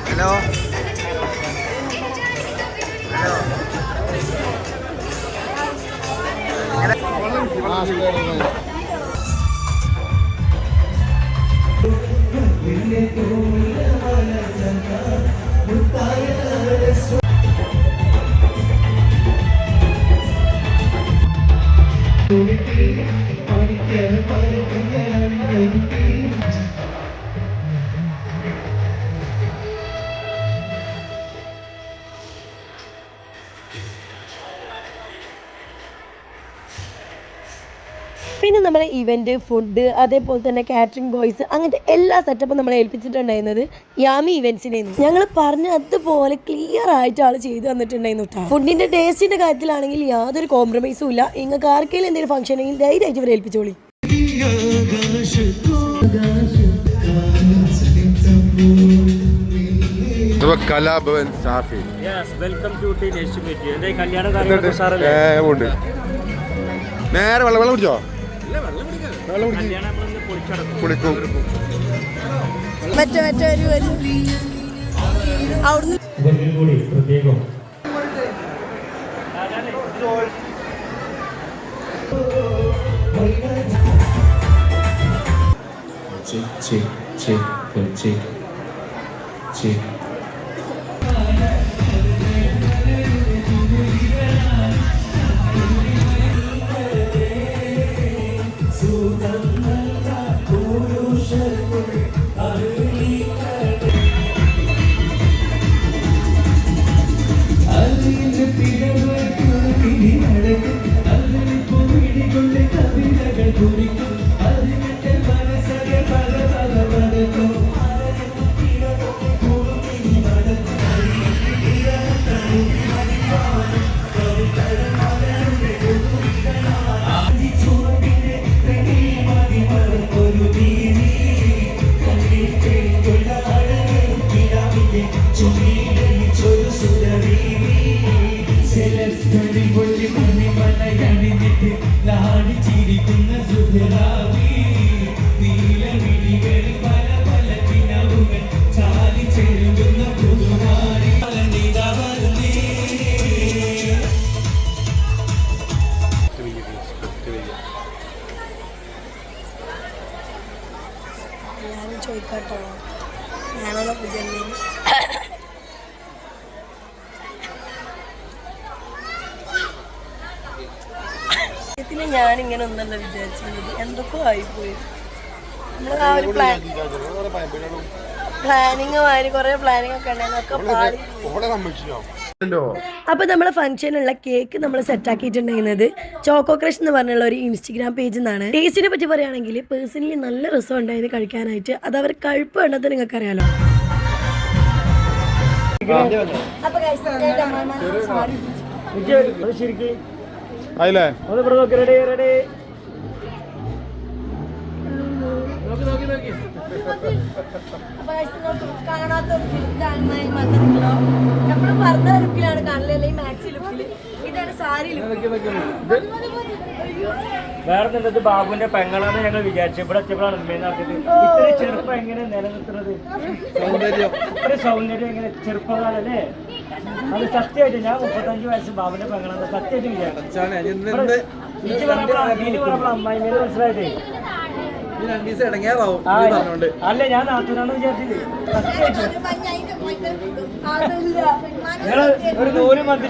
Hello. പിന്നെ നമ്മുടെ event food അതേപോലെ തന്നെ കാറ്ററിംഗ് ബോയ്സ് അങ്ങനത്തെ എല്ലാ സെറ്റപ്പും നമ്മളെ ഏൽപ്പിച്ചിട്ടുണ്ടായിരുന്നത് യാമി ഇവന്റ്സിനായിരുന്നു. ഞങ്ങൾ പറഞ്ഞ അതുപോലെ ക്ലിയർ ആയിട്ട് ആൾ ചെയ്തു തന്നിട്ടുണ്ടായിരുന്നു കേട്ടോ. ഫുഡിന്റെ ടേസ്റ്റിന്റെ കാര്യത്തിലാണെങ്കിൽ യാതൊരു കോംപ്രമൈസും ഇല്ല. നിങ്ങൾക്ക് ആർക്കെങ്കിലും എന്തെങ്കിലും ഫംഗ്ഷൻ ആണെങ്കിൽ ധൈര്യമായിട്ട് ഇവരെ ഏൽപ്പിച്ചോളി. കലാഭവൻ സാഫി. നേരെ വെള്ളം കുടിച്ചോ? കുളിക്കും. പ്രത്യേകം ചോദിക്കാട്ടോ. ഞാനോ പുതിയ ഞാനിങ്ങനെ ഒന്നല്ല വിചാരിച്ചത്, എന്തൊക്കെ ആയിപ്പോയി. നമ്മൾ ആ ഒരു പ്ലാനിങ് മാതിരി കുറെ പ്ലാനിങ് ഒക്കെ ഉണ്ടായിരുന്നു. അപ്പൊ നമ്മളെ ഫംഗ്ഷനുള്ള കേക്ക് നമ്മൾ സെറ്റ് ആക്കിയിട്ടുണ്ടായിരുന്നത് ചോക്കോ ക്രഷ് എന്ന് പറഞ്ഞുള്ള ഒരു ഇൻസ്റ്റഗ്രാം പേജിൽ നിന്നാണ്. ടേസ്റ്റിനെ പറ്റി പറയുകയാണെങ്കിൽ പേഴ്സണലി നല്ല രസം ഉണ്ടായിരുന്നു കഴിക്കാനായിട്ട്. അത് അവർ കഴിപ്പ് കണ്ടത് നിങ്ങൾക്ക് അറിയാലോ. കാണാത്ത എപ്പോഴും പറഞ്ഞ ലുക്കിലാണ് കാണല്, അല്ലെങ്കിൽ മാക്സി ലുക്കില്. വേറെ നല്ലത് ബാബുവിന്റെ പെങ്ങളാണ് ഞങ്ങൾ വിചാരിച്ചു. ഇവിടെ എത്തിയപ്പോഴാണ് നടത്തിയത്. ഇത്ര ചെറുപ്പം എങ്ങനെ നിലനിർത്തുന്നത്? ഇത്ര സൗന്ദര്യം എങ്ങനെ ചെറുപ്പകാലല്ലേ? അത് സത്യമായിട്ട് ഞാൻ 35 വയസ്സ് ബാബുവിന്റെ പെങ്ങളാണ് സത്യമായിട്ട് വിചാരിച്ചു. അമ്മായിമേനെ മനസ്സിലായിട്ടേ അല്ല ഞാൻ നാട്ടുകാരാണ് വിചാരിച്ചത്. നിങ്ങള് ഒരു 100 മന്തി